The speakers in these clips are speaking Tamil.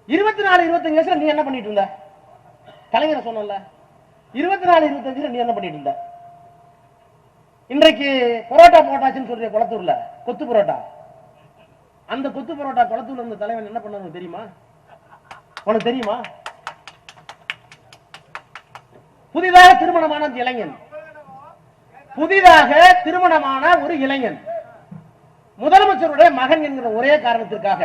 24, 25 வயசுல நீ என்ன பண்ணிட்டு இருந்த? கலைஞரை சொன்னல, 24, 25 நீ என்ன பண்ணிட்டு இருந்த? இன்றைக்கு பரோட்டா போட்டாச்சுன்னு சொல்ற குளத்தூர்ல கொத்து பரோட்டா, அந்த கொத்து பரோட்டா குளத்தூர்ல இருந்த தலைவன் என்ன பண்ணாரு தெரியுமா? உனக்கு தெரியுமா? புதிதாக திருமணமான இளைஞன், புதிதாக திருமணமான ஒரு இளைஞன் முதலமைச்சருடைய மகன் என்கிற ஒரே காரணத்திற்காக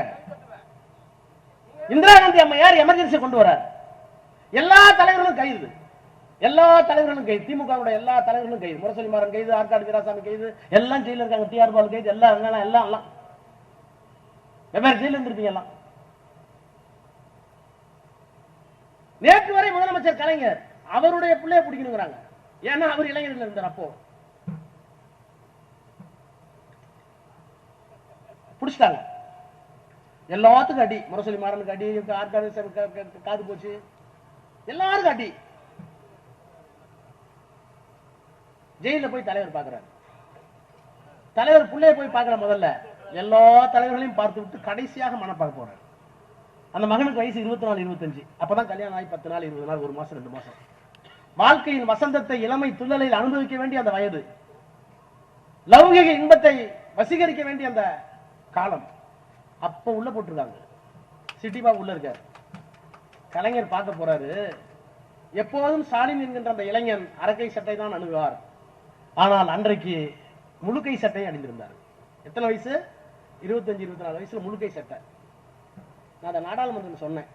இந்திரா காந்தி அம்மையார் எமர்ஜென்சி கொண்டு வரார். எல்லா தலைவர்களும் கைது, எல்லா தலைவர்களும் கைது, திமுக எல்லா தலைவர்களும் கைது, முரசொலி மாறன் கைது, ஆற்காடு வீராசாமி கைது, எல்லாம் ஜெயில இருக்காங்க, டிஆர் பாலு கைது, எல்லாம் எல்லாம் வெவ்வேறு ஜெயில இருந்திருப்பீங்க எல்லாம். நேற்று வரை முதலமைச்சர் கலைஞர் அவருடைய பிள்ளைய பிடிக்கணுங்கிறாங்க. ஏன்னா அவர் இளைஞர்கள் இருந்தார், அப்போ பிடிச்சிட்டாங்க. எல்லாத்துக்கும் அடி, முரசொலி மாறனுக்கு அடி, ஆற்காடு காது போச்சு, எல்லாருக்கும் அடி. ஜெயில போய் தலைவர் பார்க்கிறார். தலைவர் பிள்ளைய போய் பார்க்கிற முதல்ல எல்லா தலைவர்களையும் பார்த்து விட்டு கடைசியாக மனப்பாக்க போறார். அந்த மகனுக்கு வயசு 24, 25. அப்பதான் கல்யாணம் ஆகி 10 நாள், 20 நாள், 1 மாசம், 2 மாசம். வாழ்க்கையின் வசந்தத்தை, இளமை துள்ளலில் அனுபவிக்க வேண்டிய அந்த வயது, லௌகிக இன்பத்தை வசீகரிக்க வேண்டிய அந்த காலம். அப்ப உள்ள போட்டிருக்காங்க. சிட்டி பாபு உள்ள இருக்காரு. கலைஞர் பார்க்க போறாரு. எப்போதும் ஸ்டாலின் என்கின்ற அந்த இளைஞன் அரக்கை சட்டை தான் அணுகுவார். ஆனால் அன்றைக்கு முழுக்கை சட்டை அணிந்திருந்தார். எத்தனை வயசு? 25, 24 வயசுல முழுக்கை சட்டை. நான் அதை நாடாளுமன்றத்தில் சொன்னேன்.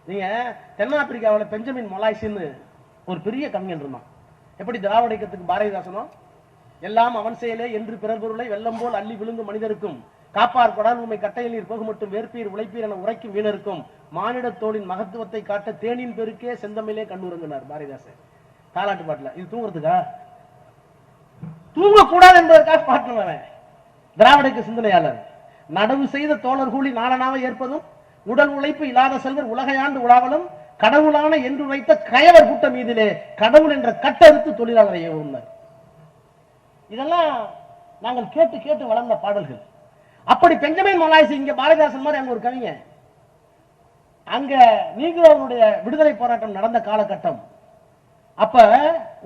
நீங்க தென்னாப்பிரிக்காவில் பெஞ்சமின் மொலாய்ஸ்னு ஒரு பெரிய கவிஞன் இருந்தான். எப்படி திராவிட இயக்கத்துக்கு பாரதிதாசனோ எல்லாம் அவன் செயலே என்று பிறர் பொருளை வெள்ளம் போல் அள்ளி விழுங்கும் மனிதருக்கும், காப்பார் கொடால் உண்மை கட்டையில் நீர் போக மட்டும் வேற்பீர் உழைப்பீர் என உரைக்கும் வீணருக்கும், மானிட தோளின் மகத்துவத்தை காட்ட தேனின் பெருக்கே செந்தமிழே கண்ணுறங்கினார் பாரதிதாசன் தாலாட்டு பாட்டுல. இது தூங்குறதுக்கா? தூங்கக்கூடாது என்பதற்காக பாட்டுனவன் திராவிட சிந்தனையாளர். நடவு செய்த தோழர் கூலி நாளனாக ஏற்பதும், உடல் உழைப்பு இல்லாத செல்வர் உலகையாண்டு உலாவலும், கடவுளான என்று வைத்த கயவர் கூட்டம் மீதிலே கடவுள் என்ற கட்டறுத்து தொழிலாளரை ஏவுனார். இதெல்லாம் நாங்கள் கேட்டு கேட்டு வளர்ந்த பாடல்கள். அப்படி பெஞ்சமின் மொலாய்ஸ் இங்க பாரதிதாசன் மாதிரி அங்க ஒரு கவிஞன். அங்க நீக்ரோவுடைய விடுதலை போராட்டம் நடந்த காலகட்டம். அப்ப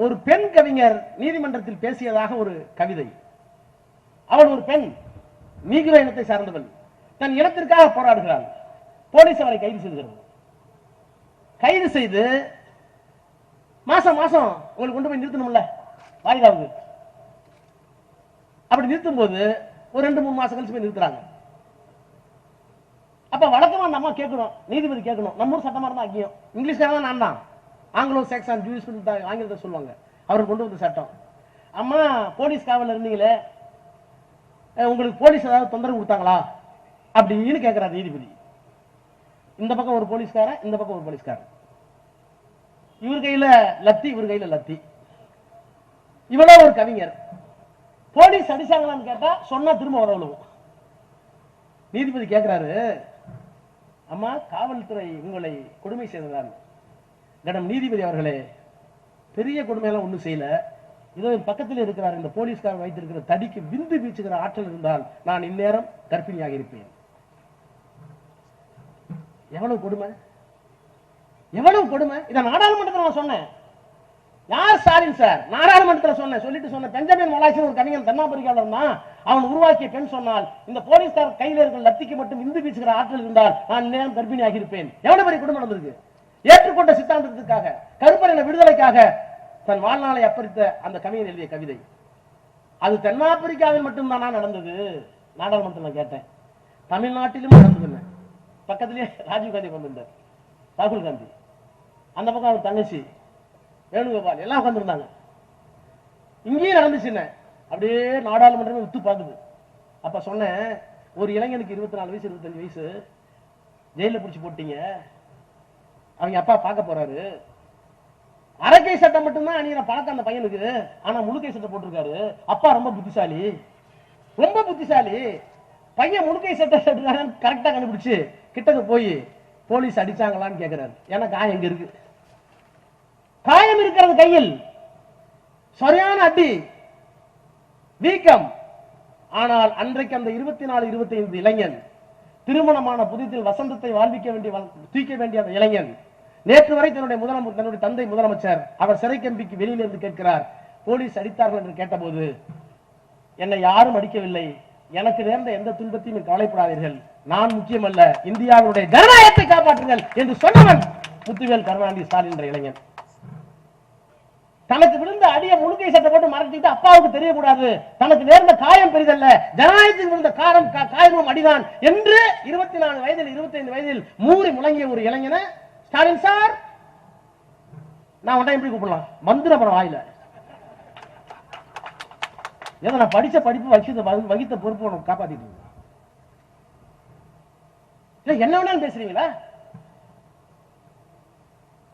ஒரு பெண் கவிஞர் நீதிமன்றத்தில் பேசியதாக ஒரு கவிதை. அவள் ஒரு பெண், நீக்ரோ இனத்தை சார்ந்தவள், தன் இனத்திற்காக போராடுகிறாள். போலீஸ் அவரை கைது செய்கிறது. கைது செய்து மாசம் மாசம் உங்களுக்கு கொண்டு போய் நிறுத்தணும்ல வாய்தாவுக்கு. அப்படி நிறுத்தும் போது ஒரு 2-3 மாசம் கழிச்சு போய் நிறுத்துறாங்க. அப்ப வழக்கமா நம்ம கேட்கணும், நீதிபதி கேட்கணும், நம்ம ஊர் சட்டமா இருந்தா அங்கேயும் இங்கிலீஷ்ல நான் தான் ஆங்கிலோ சாக்சன் ஜூஸ் ஆங்கிலத்தை சொல்லுவாங்க. அவர் கொண்டு வந்த சட்டம். அம்மா போலீஸ் காவல் இருந்தீங்களே, உங்களுக்கு போலீஸ் ஏதாவது தொந்தரவு கொடுத்தாங்களா அப்படின்னு கேட்கிறார் நீதிபதி. இந்த பக்கம் ஒரு போலீஸ்காரன், இந்த பக்கம் ஒரு போலீஸ்காரன். இவர் கையில லத்தி, இவர் கையில லத்தி. இவ்வளவு ஒரு கவிஞர். போலீஸ் அடிச்சாங்களான்னு கேட்டா சொன்னா திரும்ப வரவழுவும். நீதிபதி கேட்கிறாரு, அம்மா காவல்துறை உங்களை கொடுமை செய்ததான். மேடம் நீதிபதி அவர்களே, பெரிய கொடுமையெல்லாம் ஒண்ணும் செய்யல. இதோ பக்கத்தில் இருக்கிறார் இந்த போலீஸ்காரர் வைத்திருக்கிற தடிக்கு விந்து வீச்சுகிற ஆற்றல் இருந்தால் நான் இந்நேரம் கர்ப்பிணியாக இருப்பேன். எவ்வளவு கொடுமை, எவ்வளவு கொடுமை. இதை நாடாளுமன்றத்தில் நான் சொன்னேன். யார்? ஸ்டாலின் சார். நாடாளுமன்றத்தில் சொன்னேன். சொல்லிட்டு சொன்ன பெஞ்சமின் மொலாய்ஸ் ஒரு கவிஞன் தென்னாப்பிரிக்காவில் தான், அவன் உருவாக்கிய பெண் சொன்னால் இந்த போலீஸ்கார் கையில் இருக்கிற லத்திக்கு மட்டும் விந்து வீச்சுகிற ஆற்றல் இருந்தால் நான் இந்நேரம் கர்ப்பிணியாக இருப்பேன். எவ்வளவு பெரிய குடும்பம் நடந்திருக்கு. ஏற்றுக்கொண்ட சித்தாந்தத்துக்காக, கருப்பரின விடுதலைக்காக தன் வாழ்நாளை அப்பறித்த அந்த கவிஞன் எழுதிய கவிதை. அது தென்னாப்பிரிக்காவில் மட்டும்தானா நடந்தது? நாடாளுமன்றத்தில் கேட்டேன். தமிழ்நாட்டிலும் நடந்தது. பக்கத்திலேயே ராஜீவ் காந்தி கொண்டு, ராகுல் காந்தி, அந்த பக்கம் அவர் தங்கச்சி வேணுகோபால் எல்லாம் உட்கார்ந்துருந்தாங்க. இங்கேயும் நடந்துச்சுன்னு அப்படியே நாடாளுமன்றமே விட்டு பார்க்குது. அப்ப சொன்னேன், ஒரு இளைஞனுக்கு 24 வயசு 25 வயசு ஜெயில பிடிச்சி போட்டீங்க. அவங்க அப்பா பார்க்க போறாரு. அரக்கை சட்டம் மட்டும்தான் அணிகிற பழக்கம் அந்த பையனுக்கு. ஆனா முழுக்கை சட்டை போட்டிருக்காரு. அப்பா ரொம்ப புத்திசாலி, ரொம்ப புத்திசாலி. பையன் முழுக்கை சட்டை கரெக்டா கண்டுபிடிச்சு கிட்டக்கு போய் போலீஸ் அடிச்சாங்களான்னு கேட்கிறாரு. ஏன்னா காயம் எங்க இருக்கு, காயம் இருக்கிறது கையில், சரியான அடி, வீக்கம். ஆனால் அன்றைக்கு அந்த 24, 25 இளைஞன் திருமணமான புதியத்தில் வசந்தத்தை தூக்க வேண்டிய அந்த இளைஞன் நேற்று வரை தன்னுடைய தந்தை முதலமைச்சர் அவர் சிறை கம்பிக்கு வெளியில் இருந்து கேட்கிறார், போலீஸ் அடித்தார்கள் என்று கேட்டபோது, என்னை யாரும் அடிக்கவில்லை, எனக்கு நேர்ந்த எந்த துன்பத்தையும் கவலைப்படாதீர்கள், நான் முக்கியமல்ல, இந்தியாவுடைய ஜனநாயகத்தை காப்பாற்றுங்கள் என்று சொன்னவன் முத்துவேல் கருணாநிதி ஸ்டாலின் என்ற இளைஞன். தனக்கு விழுந்த அடியை முழுக்கை சட்டை போட்டு மறைச்சிட்டு அப்பாவுக்கு தெரியக்கூடாது, தனக்கு நேர்ந்த காயம் பெரிதல்ல, ஜனநாயகத்துக்கு விழுந்த காயமும் அடிதான் என்று 24 வயதில் 25 வயதில் மூறி முழங்கிய ஒரு இளைஞனை ஸ்டாலின் சார் நான் உடனே எப்படி கூப்பிடலாம், மந்திர படம் வாயில ஏதோ நான் படிச்ச படிப்பு வகித்த பொறுப்பு காப்பாத்திட்டு என்ன வேணாலும் பேசுறீங்களா?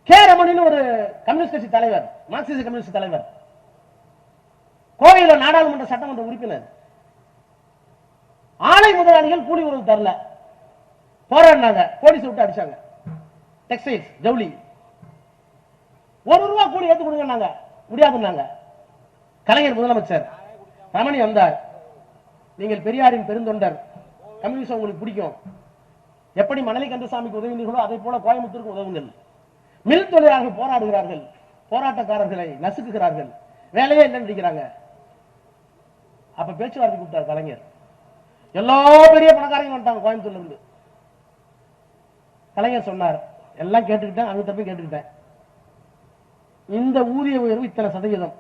கே ரமணின்னு ஒரு கம்யூனிஸ்ட் கட்சி தலைவர், மார்க்சிஸ்ட் கம்யூனிஸ்ட் தலைவர், கோவையில் நாடாளுமன்ற சட்டமன்ற உறுப்பினர், ஆலை முதலாளிகள் கூலி உறவு தரல, போராடினாங்க, போலீஸ் விட்டு அடிச்சாங்க. டெக்ஸ்டைல்ஸ் ஜவுளி ₹1 கூலி ஏத்து கொடுங்க முடியாதுன்னாங்க. கலைஞர் முதலமைச்சர், ரமணி வந்தார், நீங்கள் பெரியாரின் பெருந்தொண்டர், கம்யூனிஸ்ட் உங்களுக்கு பிடிக்கும், எப்படி மணலி கந்தசாமிக்கு உதவினீர்களோ அதை போல கோயம்புத்தூருக்கு உதவுங்கள். மில் தொழிலாளர்கள் போராடுகிறார்கள், போராட்டக்காரர்களை நசுக்குகிறார்கள், வேலையே இல்லைன்னு நினைக்கிறாங்க. அப்ப பேச்சுவார்த்தை கூப்பிட்டார் கலைஞர். எல்லா பெரிய பணக்காரங்க வந்துட்டாங்க கோயம்புத்தூர்ல இருந்து. கலைஞர் சொன்னார், எல்லாம் கேட்டுக்கிட்டேன், அங்க போய் கேட்டுக்கிட்டேன், இந்த ஊதிய உயர்வு இத்தனை சதவீதம்,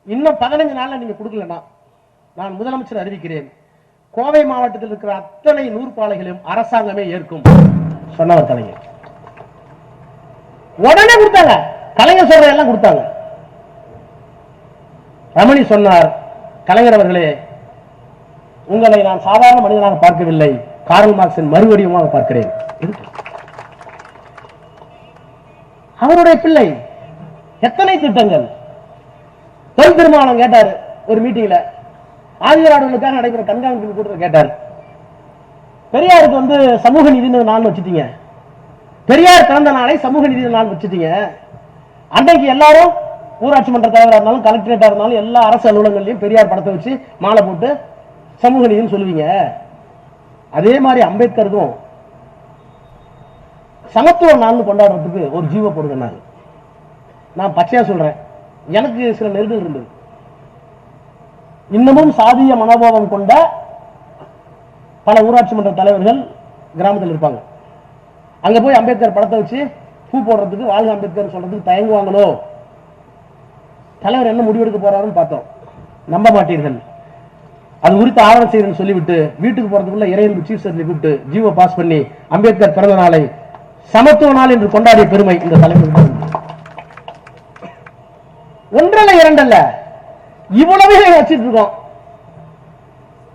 இன்னும் 15 நாள்ல நீங்க கொடுக்கலன்னா நான் முதலமைச்சர் அறிவிக்கிறேன், கோவை மாவட்டத்தில் இருக்கிற அத்தனை நூற்பாலைகளையும் அரசாங்கமே ஏற்கும் சொன்னவர் கலைஞர். உடனே கொடுத்தாங்க, கலைஞர் சொல்ற எல்லாம் கொடுத்தாங்க. ரமணி சொன்னார், கலைஞர் அவர்களே, உங்களை நான் சாதாரண மனிதனாக பார்க்கவில்லை, கார்ல் மார்க்சின் மறுவடிவமாக பார்க்கிறேன். அவருடைய பிள்ளை எத்தனை திட்டங்கள். தொல் திருமாவளவன் கேட்டார் ஒரு மீட்டிங்ல, ஆதிதிராவிடர்களுக்காக நடைபெற கண்காணிப்பு கூட்டத்தில் கேட்டார், பெரியாருக்கு சமூக நீதி நாள் வச்சுட்டீங்க, பெரியார் பிறந்த நாளை சமூக நீதி நாள் வச்சுட்டீங்க, அன்றைக்கு எல்லாரும் ஊராட்சி மன்ற தலைவராக இருந்தாலும் கலெக்டரேட்டா இருந்தாலும் எல்லா அரசு அலுவலகங்களையும் பெரியார் படத்தை வச்சு மாலை போட்டு சமூக நீதினு சொல்லுவீங்க, அதே மாதிரி அம்பேத்கருக்கும் சமத்துவ நாள் கொண்டாடுறதுக்கு ஒரு ஜீவ போடுங்க. நான் பச்சையா சொல்றேன், எனக்கு சில நெருடல் இருந்தது. இன்னமும் சாதிய மனோபாவம் கொண்ட பல ஊராட்சி மன்ற தலைவர்கள் கிராமத்தில் இருப்பாங்க. அங்க போய் அம்பேத்கர் படத்தை வச்சு பூ போடுறதுக்கு, வாழ்க அம்பேத்கர் சொல்றதுக்கு தயங்குவாங்களோ, தலைவர் என்ன முடிவெடுக்க போறாருன்னு பார்த்தோம். நம்ப மாட்டீர்கள். அது குறித்து ஆவணம் செய்யணும்னு சொல்லிவிட்டு வீட்டுக்கு போறதுக்குள்ள இறையன்பு சீஃப் செக்ரட்டரி கூப்பிட்டு ஜீவோ பாஸ் பண்ணி அம்பேத்கர் பிறந்த நாளை சமத்துவ நாள் என்று கொண்டாடிய பெருமை இந்த தலைவர். ஒன்றல்ல இரண்டல்ல, இவ்வளவு வச்சிட்டு இருக்கோம்.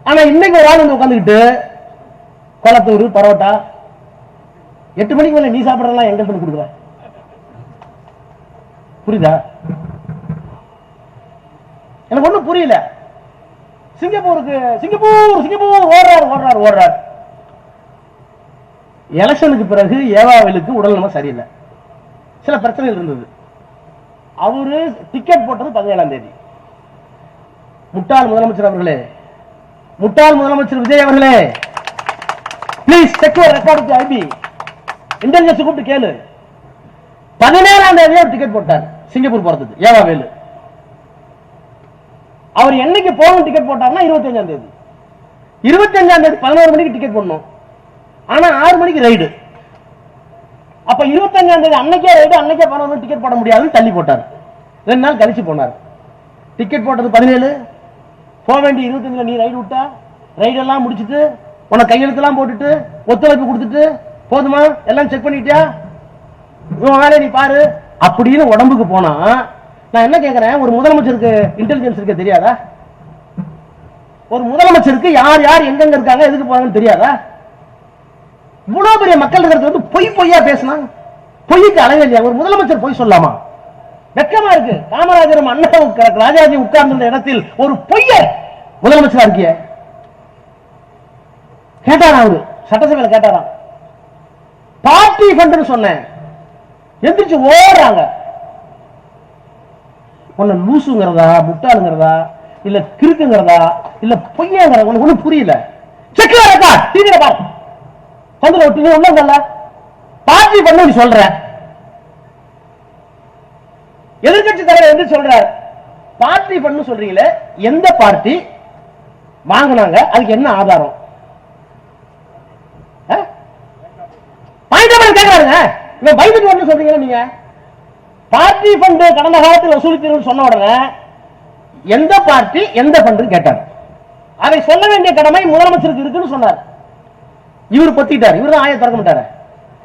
ஆனா இன்னைக்கு ஒரு ஆள் உட்காந்துக்கிட்டு கொளத்தூர் பரோட்டா 8 மணிக்கு மேல நீ சாப்பிடறதெல்லாம் எங்க இருந்து கொடுக்குற? புரியுதா? எனக்கு ஒண்ணும் புரியல. சிங்கப்பூர் ஓடுறார். எலெக்ஷனுக்கு பிறகு ஏவாவிலுக்கு உடல் நலம் சரியில்லை, சில பிரச்சனைகள் இருந்தது. அவரு டிக்கெட் போட்டது 17ஆம் தேதி. முட்டாள் முதலமைச்சர் அவர்களே, முட்டாள் முதலமைச்சர் விஜய் அவர்களே, please check your record with IP, intelligence கூப்பிட்டு கேளு. 17ஆம் தேதி டிக்கெட் போட்டார் சிங்கப்பூர் போறதுக்கு ஏவாவேலு. அவர் என்னைக்கு போகணும் டிக்கெட் போட்டார்னா 25ஆம் தேதி. 25ஆம் தேதி 11 மணிக்கு டிக்கெட் போடணும், ஆனா 6 மணிக்கு ரைடு. அப்ப 25ஆம் தேதி அன்னைக்கே ரைடு, அன்னைக்கே 11 மணிக்கு டிக்கெட் போட முடியாதுன்னு தள்ளி போட்டார். 2 நாள் கழிச்சு போனார். டிக்கெட் போட்டது 17, போக வேண்டிய 25ல நீ ரைடு விட்டா, ரைடு எல்லாம் முடிச்சுட்டு உன கையெழுத்தெல்லாம் போட்டுட்டு ஒத்துழைப்பு கொடுத்துட்டு போதுமா எல்லாம் செக் பண்ணிட்டியா, வேலையை நீ பாரு அப்படின்னு உடம்புக்கு போனா, நான் என்ன கேட்கிறேன், ஒரு முதலமைச்சருக்கு இன்டெலிஜென்ஸ் இருக்க தெரியாதா? ஒரு முதலமைச்சருக்கு யார் யார் எங்கெங்க இருக்காங்க எதுக்கு போறாங்கன்னு தெரியாதா? இவ்வளவு பெரிய மக்கள் இருக்கிறது பொய்யா பேசினா, பொய்க்கு அளவே இல்லையா? ஒரு முதலமைச்சர் பொய் சொல்லாமா? வெக்கமா இருக்கு. காமராஜரும் அண்ணாவும் ராஜாஜி உட்கார்ந்த இடத்தில் ஒரு பொய்ய முதலமைச்சரா இருக்கிய கேட்டாரா? அவரு சட்டசபையில கேட்டாராம். பார்ட்டி ஃபண்ட் சொன்னேன், எந்திரிச்சு ஓடுறாங்க. உன்ன லூசுங்கிறதா, முட்டாளுங்கிறதா, இல்ல கிறுக்குங்கிறதா, இல்ல பொய்யாங்கிறதா, உனக்கு ஒண்ணும் புரியல. செக்ல இருக்கா டிவில பாரு சந்திர ஒட்டி உள்ள பார்ட்டி பண்ண நீ சொல்ற எதிர்கட்சி தலைவர் என்று சொல்றார் பார்ட்டி பண்ணு சொல்றீங்களே எந்த பார்ட்டி வாங்கினாங்க அதுக்கு என்ன ஆதாரம் கேட்கறாங்க இவன் பயந்துட்டு வந்து சொல்றீங்க நீங்க பார்ட்டி ஃபண்ட் கடந்த காலத்தில் வசூலித்தீர்கள் சொன்ன உடனே எந்த பார்ட்டி எந்த ஃபண்ட் கேட்டார் அதை சொல்ல வேண்டிய கடமை முதலமைச்சருக்கு இருக்குன்னு சொன்னார் இவர் பத்திட்டார் இவர் தான் ஆய திறக்க மாட்டாரு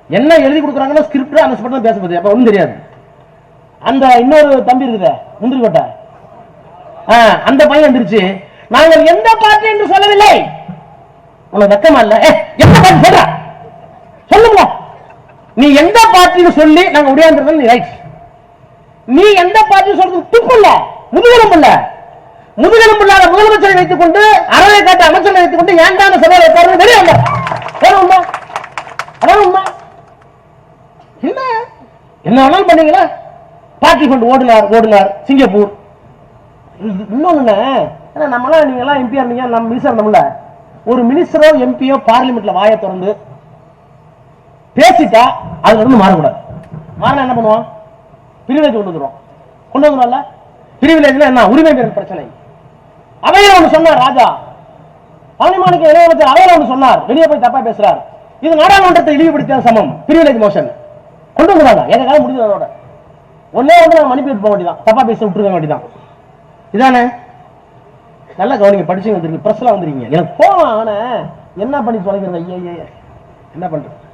என்ன எழுதி கொடுக்குறாங்கன்னா ஸ்கிரிப்ட் அந்த ஸ்கிரிப்ட் தான் பேச அப்ப ஒன்றும் தெரியாது அந்த இன்னொரு தம்பி இருக்குது முந்திரி கோட்டை அந்த பையன் வந்துருச்சு நாங்கள் எந்த பார்ட்டி என்று சொல்லவில்லை உனக்கு வெக்கமா இல்ல எந்த பார்ட்டி சொல்ற சொல்லுங்க நீ எந்த பார்ட்டின்னு சொல்லி நாங்க உடையாந்துருந்தோம் நீ ரைட் நீ எந்த பார்ட்டி சொல்றது துப்பு இல்ல முதுகெலும்பு இல்ல முதுகெலும்பு இல்லாத முதலமைச்சரை வைத்துக் கொண்டு அறவை காட்ட அமைச்சரை வைத்துக் கொண்டு ஏண்டான சபையில் வைப்பாரு வெளியே வந்த உண்மை அதான் உண்மை என்ன என்ன வேணாலும் பண்ணீங்களா பார்ட்டி ஃபண்ட் ஓடுனார் சிங்கப்பூர் இன்னொன்னு நம்மளாம் நீங்க எல்லாம் எம்பியா இருந்தீங்க நம்ம மினிஸ்டர் நம்மள ஒரு மினிஸ்டரோ எம்பியோ பார்லிமெண்ட்ல வாயை திறந்து பேசிட்டா அதுல இருந்து மாறக்கூடாது மாறினா என்ன பண்ணுவோம் பிரிவிலேஜ் கொண்டு வந்துடும் பிரிவிலேஜ்ல என்ன உரிமை பிரச்சனை அவையில ஒண்ணு சொன்னார் ராஜா பழனிமாணிக்க இளையமைச்சர் அவையில ஒண்ணு சொன்னார் வெளியே போய் தப்பா பேசுறார் இது நாடாளுமன்றத்தை இழிவுபடுத்திய சமம் பிரிவிலேஜ் மோஷன் கொண்டு வந்துடுறாங்க எங்க காலம் முடிஞ்சது அதோட ஒன்னே வந்து நம்ம அனுப்பி போக வேண்டியதான் தப்பா பேச விட்டுருக்க வேண்டியதான் இதானே நல்லா கவனிங்க படிச்சு வந்துருக்கு பிரஸ்ல வந்துருக்கீங்க எனக்கு போன என்ன பண்ணி தொலைக்கிறது ஐயா என்ன பண்றது